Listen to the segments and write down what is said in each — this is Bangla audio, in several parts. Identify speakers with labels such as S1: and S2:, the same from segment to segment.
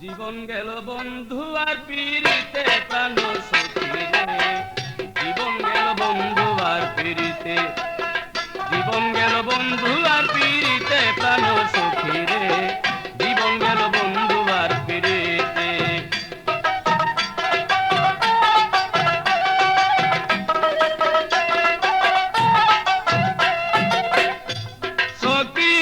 S1: জীবন গেল বন্ধু আর পিরিতে প্রাণ সখী রে। জীবন গেল বন্ধু আর পিরিতে, জীবন গেল বন্ধু আর পিরিতে প্রাণ সখী রে। জীবন গেল বন্ধু আর পিরিতে। সখী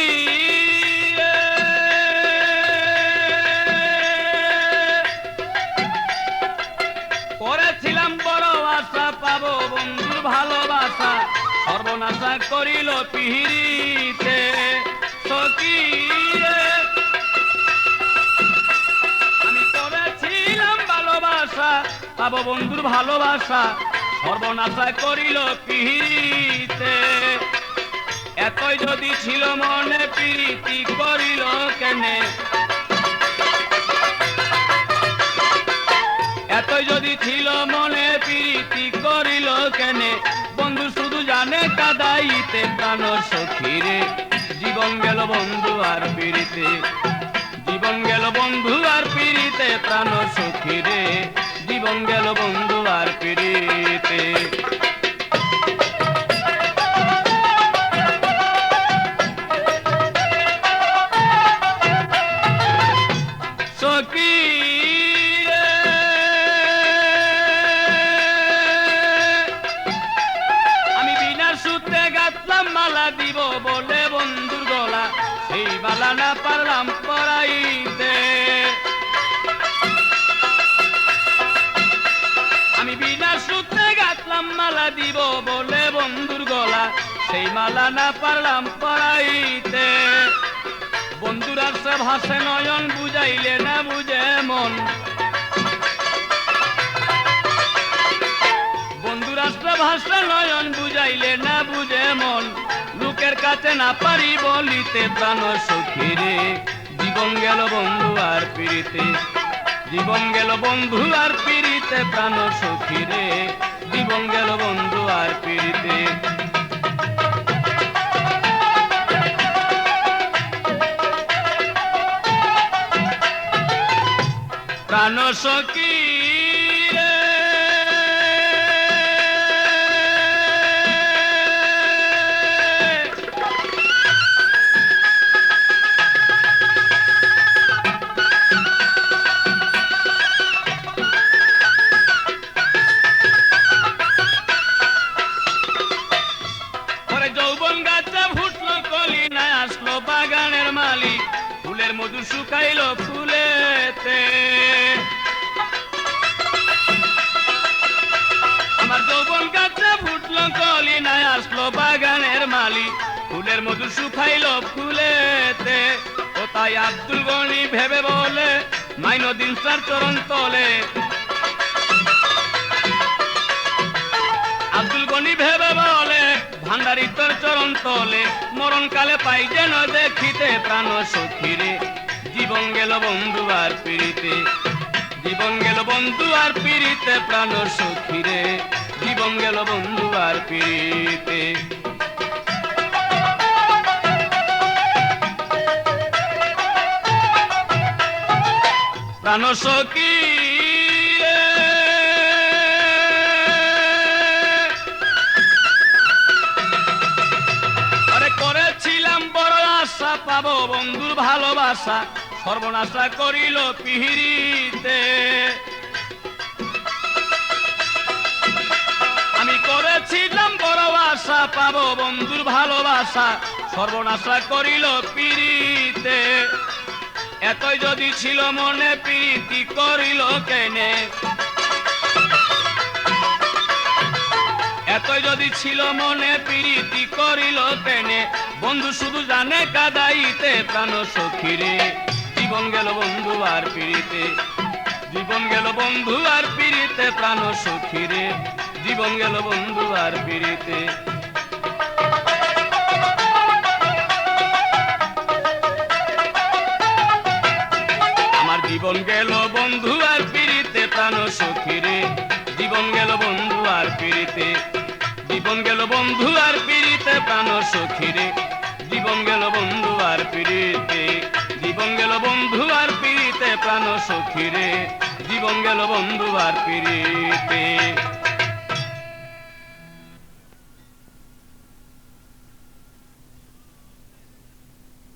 S1: করেছিলাম বড় আশা পাবো বন্ধুর ভালোবাসা, সর্বনাশা করিল পিহিরিতে। সখী আমি করেছিলাম ভালোবাসা পাবো বন্ধুর ভালোবাসা, সর্বনাশা করিল পিহিরিতে। এতই যদি ছিল মনে প্রীতি করিল কেনে, এতই যদি ছিল মনে প্রীতি করিল কেনে। বন্ধু শুধু জানে কাদাইতে প্রাণ সখী রে। জীবন গেল বন্ধু আর পিরিতে, জীবন গেল বন্ধু আর পিরিতে প্রাণ সখী রে। জীবন গেল বন্ধু আর পিরিতে। সখী আমি বিনা সূত্রে গাঁথলাম মালা দিব বলে বন্ধুর গলা, সেই মালা না পারলাম পরাইতে। আমি বিনা সূত্রে গাঁথলাম মালা দিব বলে বন্ধুর গলা, সেই মালা না পারলাম পরাইতে। বন্ধুর আসে ভাসে নয়ন, বুঝাইলে না বুঝে মন। বন্ধুর আসে ভাসে নয়ন, বুঝাইলে না বুঝে মন। লোকের কাছে না পারি বলিতে প্রাণ সখী রে। জীবন গেল বন্ধু আর পিরিতে, জীবন গেল বন্ধু আর পিরিতে প্রাণ সখী রে। জীবন গেল বন্ধু আর পিরিতে। প্রাণ সখী রে। পরে যৌবন গাছে ফুটলো কলি, না আসলো বাগানের মালি, ফুলের মধু শুকাইল ফুলেতে। আমার যৌবন গাছে ফুটলো কলি, না আসলো বাগানের মালি, ফুলের মধু শুকাইল ফুলেতে। ও তাই আব্দুল গনি ভেবে বলে, মাইনুদ্দিন স্যার চরণ তলে। আব্দুল গনি ভেবে বলে, ভান্ডারি তোর চরণ তলে। মরণকালে পাই যেন দেখিতে প্রাণ সখী রে। জীবন গেল বন্ধু আর পিরিতে, জীবন গেল বন্ধু আর পিরিতে প্রাণ সখী রে। জীবন গেল বন্ধু আর পিরিতে। প্রাণ সখী রে। আরে করেছিলাম বড় আশা পাবো বন্ধুর ভালোবাসা, সর্বনাশা করিল পিহিরিতে। আমি করেছিলাম বড় আশা পাবো বন্ধুর ভালোবাসা, সর্বনাশা করিল পিরিতে। এতই যদি ছিল মনে প্রীতি করিল কেনে, এতই যদি ছিল মনে প্রীতি করিল কেনে। বন্ধু শুধু জানে কাদাইতে প্রাণ সখী রে। জীবন গেল বন্ধু আর পিরিতে, জীবন গেল বন্ধু আর পিরিতে প্রাণ সখী রে। জীবন গেল বন্ধু আর পিরিতে। আমার জীবন গেল বন্ধু আর পিরিতে প্রাণ সখী রে। জীবন গেল বন্ধু আর পিরিতে, জীবন গেল বন্ধু আর পিরিতে প্রাণ সখী রে। জীবন গেল বন্ধু আর পিরিতে, জীবন গেল বন্ধু আর পিরিতে প্রাণ সখী রে, জীবন গেল বন্ধু আর পিরিতে।